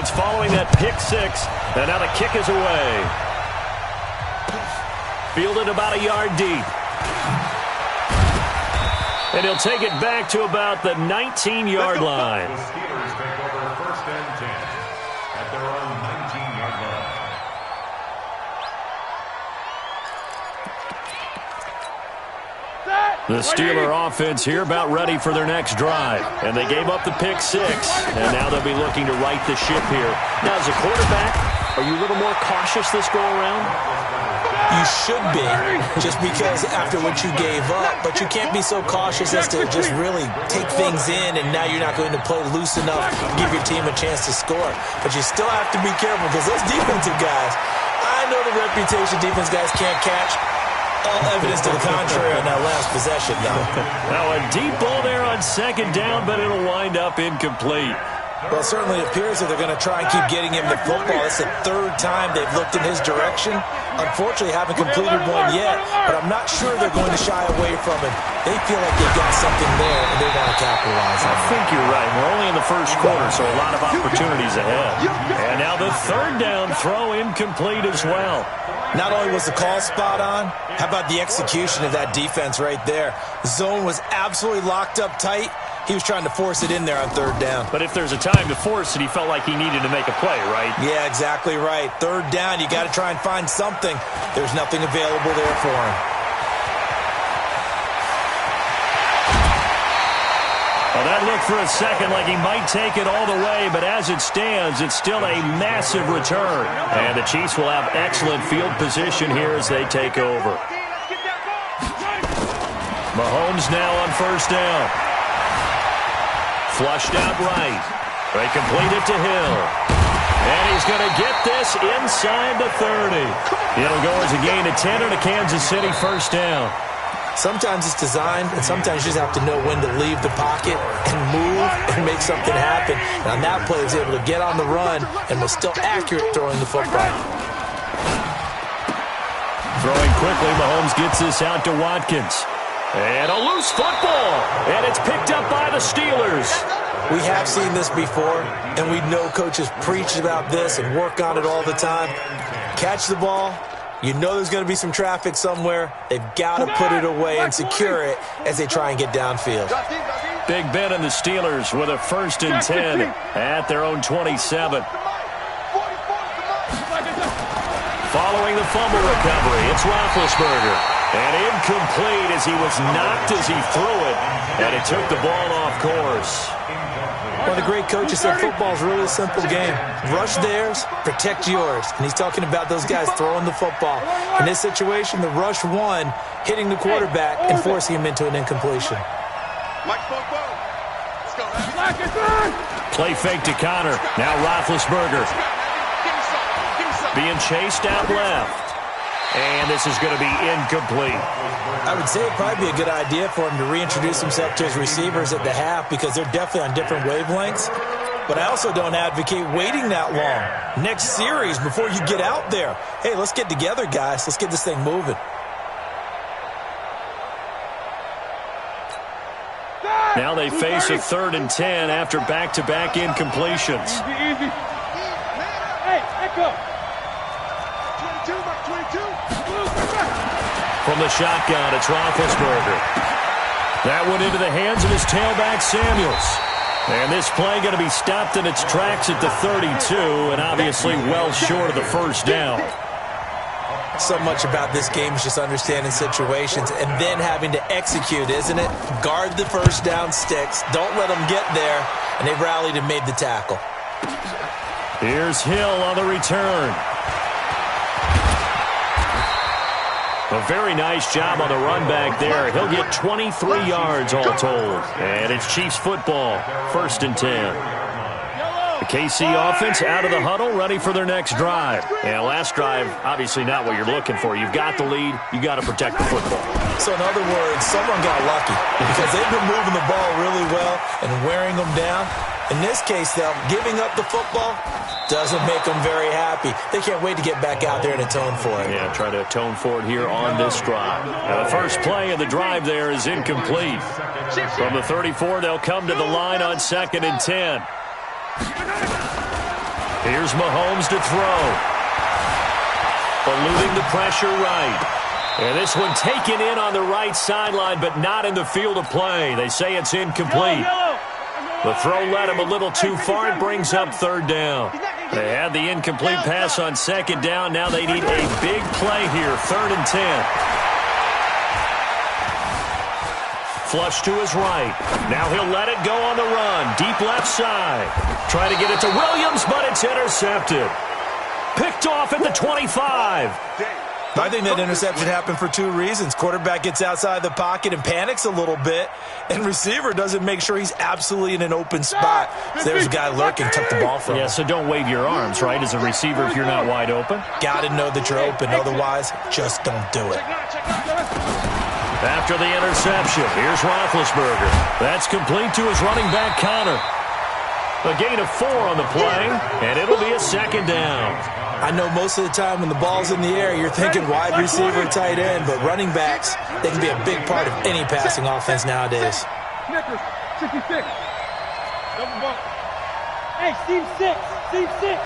yards following that pick six. And now the kick is away. Fielded about a yard deep. And he'll take it back to about the 19-yard line. The Steelers take over first and 10 at their own 19-yard line. The Steeler offense here about ready for their next drive. And they gave up the pick six. And now they'll be looking to right the ship here. Now, as a quarterback, are you a little more cautious this go-around? You should be, just because after what you gave up, but you can't be so cautious as to just really take things in, and now you're not going to play loose enough to give your team a chance to score. But you still have to be careful because those defensive guys, I know the reputation defense guys can't catch. All evidence to the contrary on that last possession, though. Now a deep ball there on second down, but it'll wind up incomplete. Well, it certainly appears that they're going to try and keep getting him the football. It's the third time they've looked in his direction. Unfortunately, haven't completed one yet, but I'm not sure they're going to shy away from him. They feel like they've got something there, and they want to capitalize on it. I think you're right. We're only in the first quarter, so a lot of opportunities ahead. And now the third down throw incomplete as well. Not only was the call spot on, how about the execution of that defense right there? The zone was absolutely locked up tight. He was trying to force it in there on third down. But if there's a time to force it, he felt like he needed to make a play, right? Yeah, exactly right. Third down, you got to try and find something. There's nothing available there for him. Well, that looked for a second like he might take it all the way, but as it stands, it's still a massive return. And the Chiefs will have excellent field position here as they take over. Mahomes now on first down. Flushed out right. They complete it to Hill. And he's going to get this inside the 30. It'll go as a gain of 10 and a Kansas City first down. Sometimes it's designed, and sometimes you just have to know when to leave the pocket and move and make something happen. And on that play, he was able to get on the run and was still accurate throwing the football. Throwing quickly, Mahomes gets this out to Watkins. And a loose football. And it's picked up by the Steelers. We have seen this before, and we know coaches preach about this and work on it all the time. Catch the ball. You know there's going to be some traffic somewhere. They've got to put it away and secure it as they try and get downfield. Big Ben and the Steelers with a first and 10 at their own 27. Following the fumble recovery, it's Roethlisberger. And incomplete as he was knocked as he threw it. And it took the ball off course. One of the great coaches said football is really a simple game. Rush theirs, protect yours. And he's talking about those guys throwing the football. In this situation, the rush one, hitting the quarterback and forcing him into an incompletion. Play fake to Connor. Now Roethlisberger. Being chased out left. And this is going to be incomplete. I would say it'd probably be a good idea for him to reintroduce himself to his receivers at the half because they're definitely on different wavelengths. But I also don't advocate waiting that long. Next series, before you get out there, hey, let's get together, guys. Let's get this thing moving. Now they face a third and 10 after back-to-back incompletions. Easy. Hey, echo. 22. From the shotgun, it's Roethlisberger. That went into the hands of his tailback, Samuels. And this play going to be stopped in its tracks at the 32, and obviously well short of the first down. So much about this game is just understanding situations and then having to execute, isn't it? Guard the first down sticks. Don't let them get there. And they rallied and made the tackle. Here's Hill on the return. A very nice job on the run back there. He'll get 23 yards all told. And it's Chiefs football, first and 10. The KC offense out of the huddle, ready for their next drive. And last drive, obviously not what you're looking for. You've got the lead. You've got to protect the football. So in other words, someone got lucky because they've been moving the ball really well and wearing them down. In this case, though, giving up the football doesn't make them very happy. They can't wait to get back out there and atone for it. Yeah, try to atone for it here on this drive. Now, the first play of the drive there is incomplete. From the 34, they'll come to the line on second and 10. Here's Mahomes to throw. Eluding the pressure right. And this one taken in on the right sideline, but not in the field of play. They say it's incomplete. The throw led him a little too far. It brings up third down. They had the incomplete pass on second down. Now they need a big play here, 3rd and 10. Flush to his right. Now he'll let it go on the run. Deep left side. Try to get it to Williams, but it's intercepted. Picked off at the 25. I think that interception happened for 2 reasons. Quarterback gets outside the pocket and panics a little bit, and receiver doesn't make sure he's absolutely in an open spot. So there's a guy lurking, took the ball from him. Yeah, so don't wave your arms, right, as a receiver if you're not wide open. Got to know that you're open. Otherwise, just don't do it. After the interception, here's Roethlisberger. That's complete to his running back, Connor. A gain of 4 on the play, and it'll be a 2nd down. I know most of the time when the ball's in the air, you're thinking wide receiver, tight end, but running backs, they can be a big part of any passing offense nowadays. Snickers, 66. Double bump. Hey, Steve 6. Steve 6.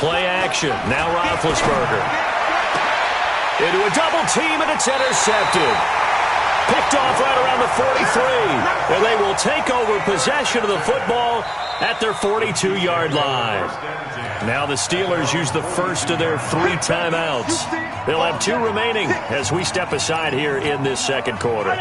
Play action. Now Roethlisberger. Into a double team, and it's intercepted. Picked off right around the 43. And they will take over possession of the football at their 42-yard line. Now the Steelers use the first of their 3 timeouts. They'll have 2 remaining as we step aside here in this second quarter.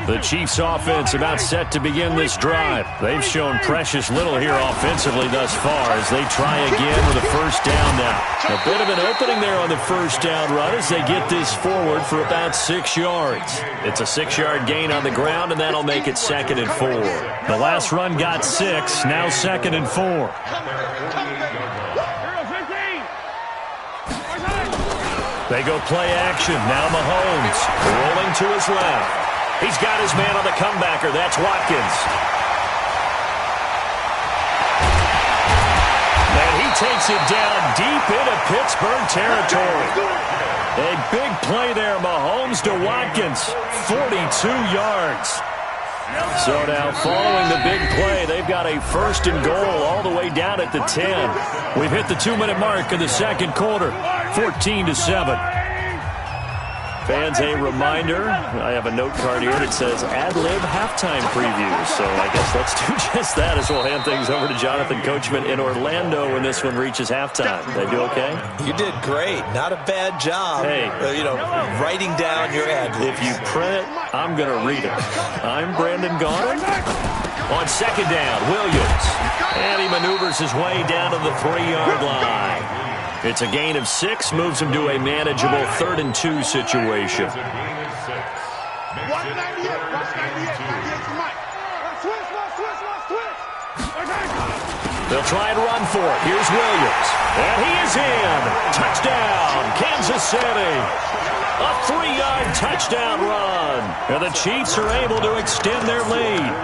The Chiefs offense about set to begin this drive. They've shown precious little here offensively thus far as they try again with a first down now. A bit of an opening there on the first down run as they get this forward for about 6 yards. It's a 6-yard gain on the ground, and that'll make it 2nd and 4. The last run got 6, now 2nd and 4. They go play action. Now Mahomes rolling to his left. He's got his man on the comebacker. That's Watkins. And he takes it down deep into Pittsburgh territory. A big play there, Mahomes to Watkins. 42 yards. So now following the big play, they've got a 1st and goal all the way down at the 10. We've hit the 2-minute mark of the second quarter. 14-7. Fans, a reminder, I have a note card here that says ad-lib halftime preview. So I guess let's do just that as we'll hand things over to Jonathan Coachman in Orlando when this one reaches halftime. They do okay? You did great. Not a bad job. Hey. Writing down your ad-libs. If you print it, I'm going to read it. I'm Brandon Gaudin. On second down, Williams. And he maneuvers his way down to the 3-yard line. It's a gain of 6, moves him to a manageable 3rd and 2 situation. They'll try and run for it. Here's Williams. And he is in. Touchdown, Kansas City. A 3-yard touchdown run. And the Chiefs are able to extend their lead.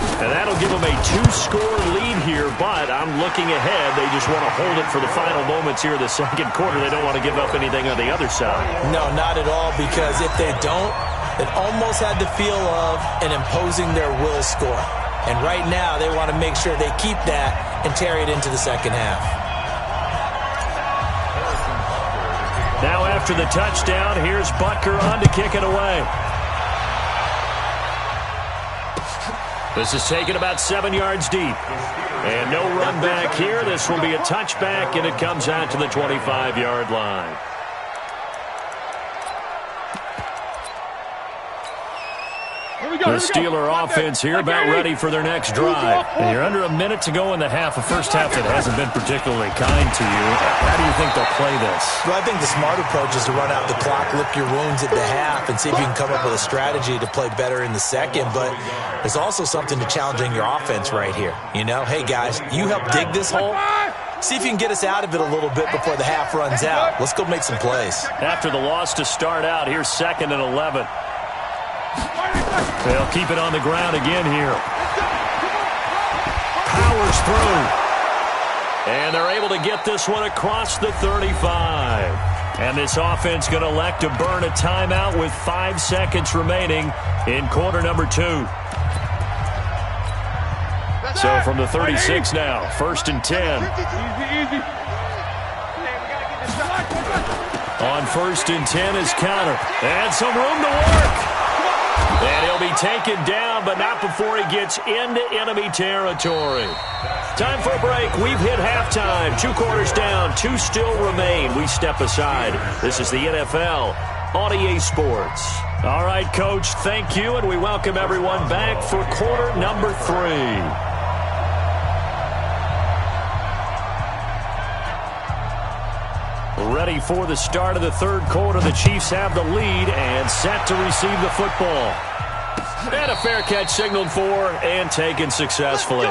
And that'll give them a 2-score lead here, but I'm looking ahead. They just want to hold it for the final moments here of the second quarter. They don't want to give up anything on the other side. No, not at all, because if they don't, it almost had the feel of an imposing their will score. And right now, they want to make sure they keep that and carry it into the second half. Now after the touchdown, here's Butker on to kick it away. This is taken about 7 yards deep. And no run back here. This will be a touchback, and it comes out to the 25-yard line. The Steeler offense here about ready for their next drive. And you're under a minute to go in the half. A first half that hasn't been particularly kind to you. How do you think they'll play this? Well, I think the smart approach is to run out the clock, lick your wounds at the half, and see if you can come up with a strategy to play better in the second. But there's also something to challenging your offense right here. Hey, guys, you help dig this hole. See if you can get us out of it a little bit before the half runs out. Let's go make some plays. After the loss to start out, here's 2nd and 11. They'll keep it on the ground again here. Powers through. And they're able to get this one across the 35. And this offense going to elect to burn a timeout with 5 seconds remaining in quarter number 2. So from the 36 now, 1st and 10. Easy. On 1st and 10 is Conner. And some room to work. And he'll be taken down, but not before he gets into enemy territory. Time for a break. We've hit halftime. 2 quarters down, 2 still remain. We step aside. This is the NFL on EA Sports. All right, Coach, thank you, and we welcome everyone back for quarter number 3. Ready for the start of the 3rd quarter. The Chiefs have the lead and set to receive the football. And a fair catch signaled for and taken successfully.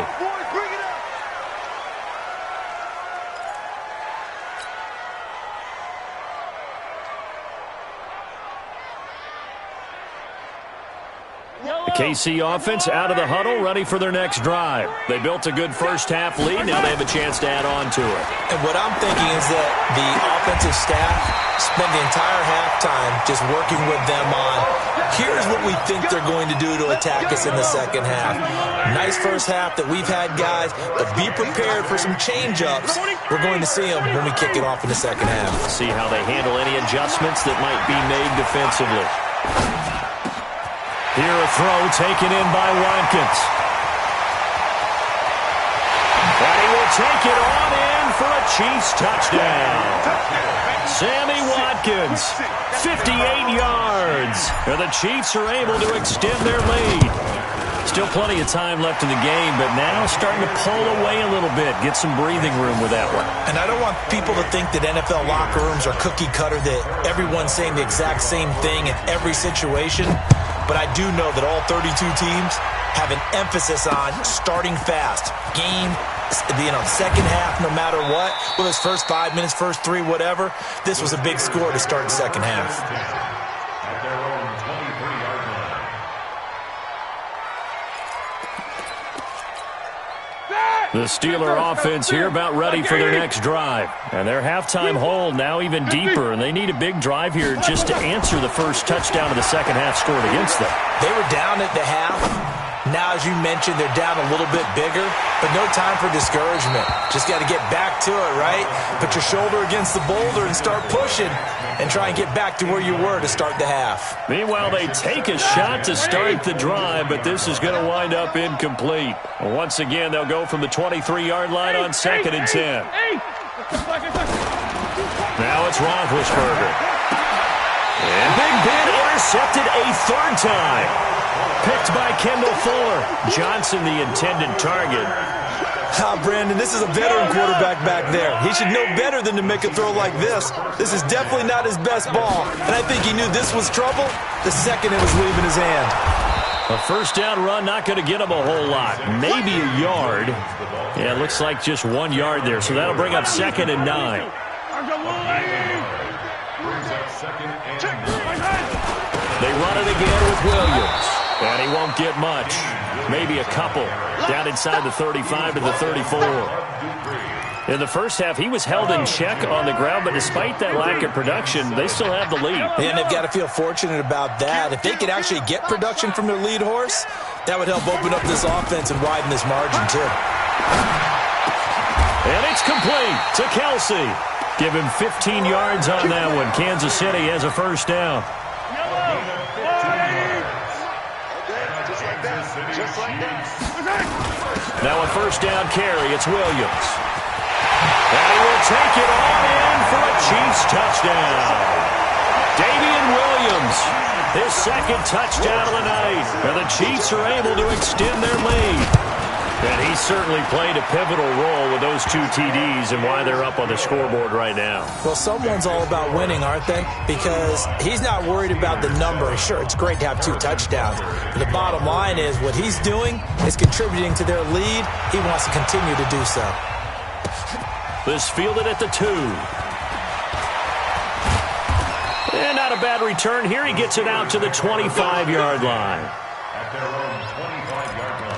The KC offense out of the huddle, ready for their next drive. They built a good first-half lead. Now they have a chance to add on to it. And what I'm thinking is that the offensive staff spent the entire halftime just working with them on, here's what we think they're going to do to attack us in the second half. Nice first half that we've had, guys, but be prepared for some change-ups. We're going to see them when we kick it off in the second half. See how they handle any adjustments that might be made defensively. Here a throw taken in by Watkins. And he will take it on in for a Chiefs touchdown. Sammy Watkins, 58 yards. And the Chiefs are able to extend their lead. Still plenty of time left in the game, but now starting to pull away a little bit. Get some breathing room with that one. And I don't want people to think that NFL locker rooms are cookie cutter, that everyone's saying the exact same thing in every situation. But I do know that all 32 teams have an emphasis on starting fast. Game, second half, no matter what. Whether it's first 5 minutes, first 3, whatever. This was a big score to start the second half. At their own 23-yard line. The Steeler offense here about ready for their next drive. And their halftime hold now even deeper, and they need a big drive here just to answer the first touchdown of the second half scored against them. They were down at the half. Now, as you mentioned, they're down a little bit bigger, but no time for discouragement. Just got to get back to it, right? Put your shoulder against the boulder and start pushing and try and get back to where you were to start the half. Meanwhile, they take a shot to start the drive, but this is going to wind up incomplete. Once again, they'll go from the 23-yard line on 2nd and 10. Now it's Roethlisberger. And Big Ben intercepted a 3rd time. Picked by Kendall Fuller. Johnson, the intended target. Brandon, this is a veteran quarterback back there. He should know better than to make a throw like this. This is definitely not his best ball. And I think he knew this was trouble the second it was leaving his hand. A first down run, not going to get him a whole lot. Maybe a yard. Yeah, it looks like just 1 yard there. So that'll bring up 2nd and 9. They run it again with Williams. And he won't get much. Maybe a couple. Down inside the 35 to the 34. In the first half, he was held in check on the ground, but despite that lack of production, they still have the lead. And they've got to feel fortunate about that. If they could actually get production from their lead horse, that would help open up this offense and widen this margin, too. And it's complete to Kelsey. Give him 15 yards on that one. Kansas City has a first down. Now a first down carry. It's Williams. And he will take it on in for a Chiefs touchdown. Damian Williams, his 2nd touchdown of the night. And the Chiefs are able to extend their lead. And he certainly played a pivotal role with those 2 TDs and why they're up on the scoreboard right now. Well, someone's all about winning, aren't they? Because he's not worried about the number. Sure, it's great to have 2 touchdowns. But the bottom line is what he's doing is contributing to their lead. He wants to continue to do so. This fielded at the 2. And not a bad return here. He gets it out to the 25-yard line. At their own 25-yard line.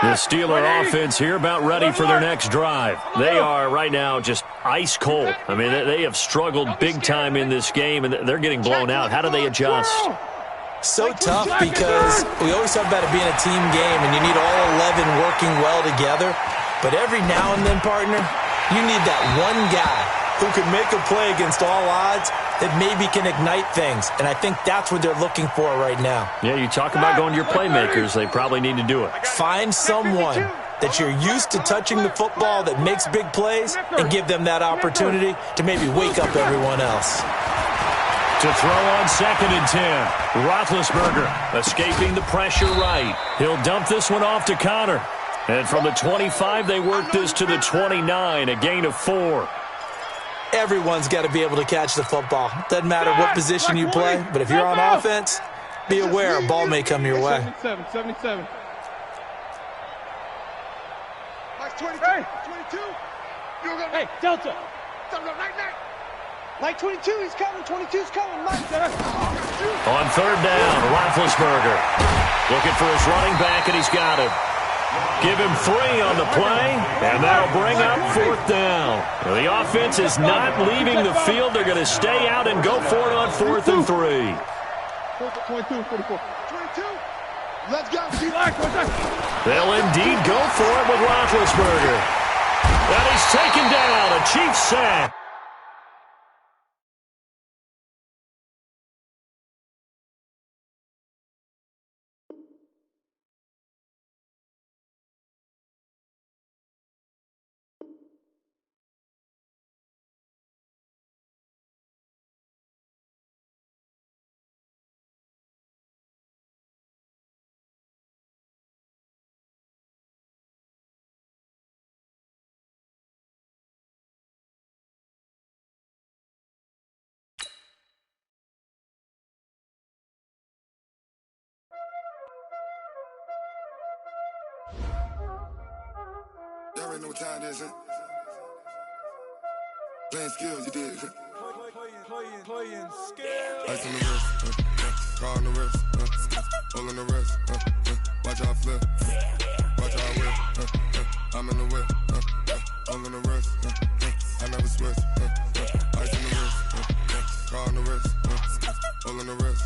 The Steeler offense here about ready for their next drive. They are right now just ice cold. I mean, they have struggled big time in this game, and they're getting blown out. How do they adjust? So tough because we always talk about it being a team game and you need all 11 working well together. But every now and then, partner, you need that one guy who can make a play against all odds that maybe can ignite things. And I think that's what they're looking for right now. Yeah, you talk about going to your playmakers. They probably need to do it. Find someone that you're used to touching the football that makes big plays and give them that opportunity to maybe wake up everyone else. To throw on 2nd and 10. Roethlisberger escaping the pressure right. He'll dump this one off to Connor. And from the 25, they work this to the 29, a gain of 4. Everyone's got to be able to catch the football. Doesn't matter what position you play, but if you're on offense, be aware a ball may come your way. 77. Mike 22. Hey, Delta. Mike 22, he's coming. 22's coming. Mike. On 3rd down, Roethlisberger looking for his running back, and he's got him. Give him 3 on the play, and that'll bring up 4th down. The offense is not leaving the field. They're going to stay out and go for it on 4th and 3. 22, 44. 22. Let's go. They'll indeed go for it with Roethlisberger. And he's taken down, a Chiefs sack. Y'all already know what time it is, huh? Playing skills, you did. Playing skills. Ice on the wrist, car on the wrist, hole in the wrist, watch out flip, watch out whip, I'm in the whip, hole in the wrist, I never switch, ice on the wrist, car on the wrist, hole in the wrist,